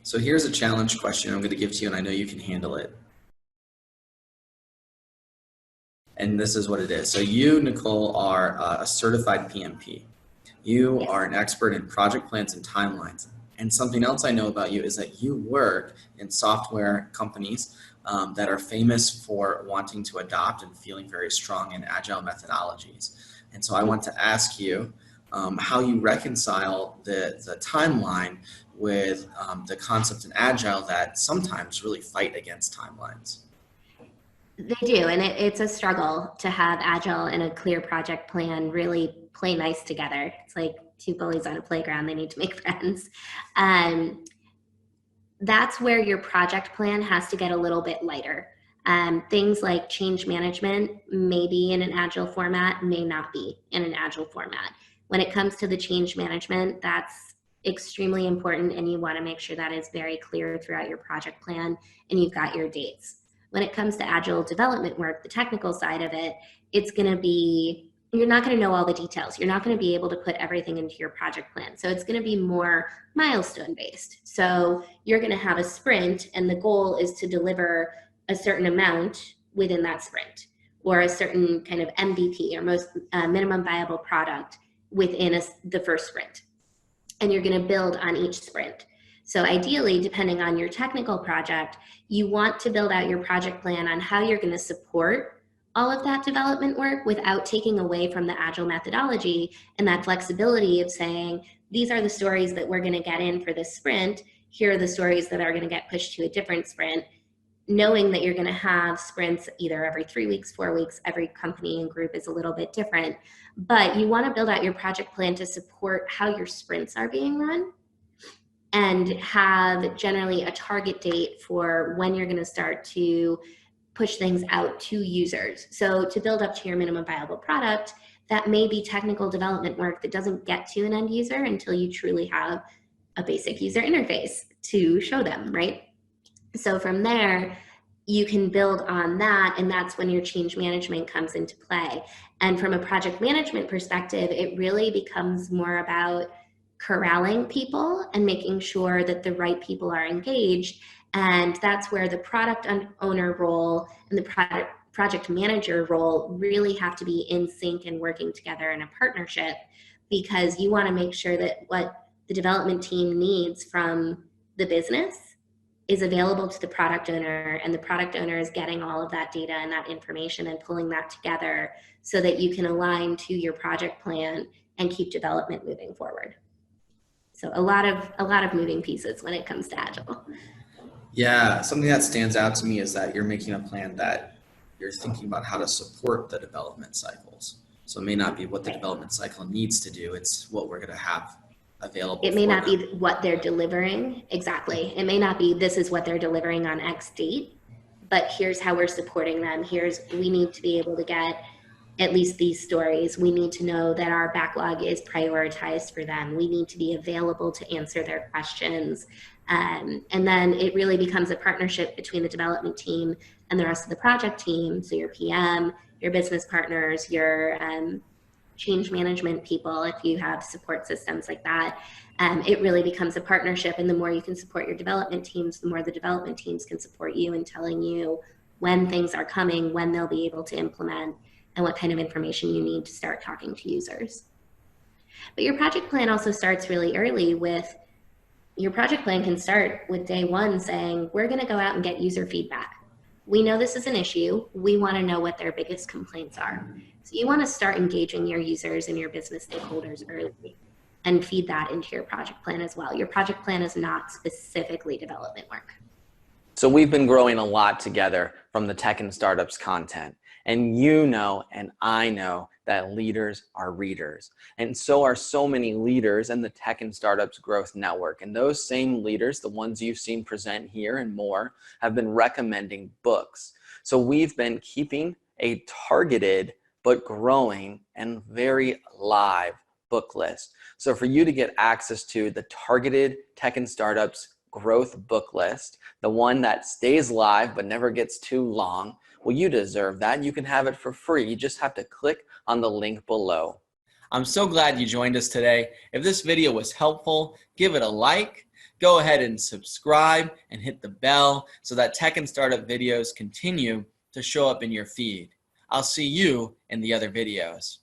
So here's a challenge question I'm going to give to you, and I know you can handle it. And this is what it is. So you, Nicole, are a certified PMP. You are an expert in project plans and timelines. And something else I know about you is that you work in software companies that are famous for wanting to adopt and feeling very strong in agile methodologies. And so I want to ask you how you reconcile the timeline with the concept in agile that sometimes really fight against timelines. They do, and it's a struggle to have agile and a clear project plan really play nice together. It's like two bullies on a playground, they need to make friends. That's where your project plan has to get a little bit lighter. Things like change management may be in an agile format, may not be in an agile format. When it comes to the change management, that's extremely important, and you want to make sure that is very clear throughout your project plan and you've got your dates. When it comes to agile development work, the technical side of it, it's going to be, you're not going to know all the details. You're not going to be able to put everything into your project plan. So it's going to be more milestone based. So you're going to have a sprint, and the goal is to deliver a certain amount within that sprint, or a certain kind of MVP, or most minimum viable product within the first sprint. And you're going to build on each sprint. So ideally, depending on your technical project, you want to build out your project plan on how you're going to support all of that development work without taking away from the agile methodology and that flexibility of saying, these are the stories that we're going to get in for this sprint. Here are the stories that are going to get pushed to a different sprint, knowing that you're going to have sprints either every 3 weeks, 4 weeks. Every company and group is a little bit different, but you want to build out your project plan to support how your sprints are being run, and have generally a target date for when you're going to start to push things out to users. So to build up to your minimum viable product, that may be technical development work that doesn't get to an end user until you truly have a basic user interface to show them, right? So from there, you can build on that, and that's when your change management comes into play. And from a project management perspective, it really becomes more about corralling people and making sure that the right people are engaged. And that's where the product owner role and the project manager role really have to be in sync and working together in a partnership, because you want to make sure that what the development team needs from the business is available to the product owner, and the product owner is getting all of that data and that information and pulling that together so that you can align to your project plan and keep development moving forward. So a lot of moving pieces when it comes to Agile. Yeah, something that stands out to me is that you're making a plan that you're thinking about how to support the development cycles. So it may not be what the development cycle needs to do, it's what we're going to have available. It may not be what they're delivering. Exactly. It may not be this is what they're delivering on X date, but here's how we're supporting them. We need to be able to get at least these stories. We need to know that our backlog is prioritized for them. We need to be available to answer their questions. And then it really becomes a partnership between the development team and the rest of the project team. So your PM, your business partners, your change management people, if you have support systems like that. It really becomes a partnership, and the more you can support your development teams, the more the development teams can support you in telling you when things are coming, when they'll be able to implement, and what kind of information you need to start talking to users. But your project plan also starts really early with, your project plan can start with day one saying, we're going to go out and get user feedback. We know this is an issue. We want to know what their biggest complaints are. So you want to start engaging your users and your business stakeholders early and feed that into your project plan as well. Your project plan is not specifically development work. So we've been growing a lot together from the Tech and Startups content. And you know, and I know that leaders are readers. And so are so many leaders in the Tech and Startups Growth Network. And those same leaders, the ones you've seen present here and more, have been recommending books. So we've been keeping a targeted but growing and very live book list. So for you to get access to the targeted Tech and Startups Growth book list, the one that stays live but never gets too long, well, you deserve that. You can have it for free. You just have to click on the link below. I'm so glad you joined us today. If this video was helpful, give it a like, go ahead and subscribe and hit the bell so that Tech and Startup videos continue to show up in your feed. I'll see you in the other videos.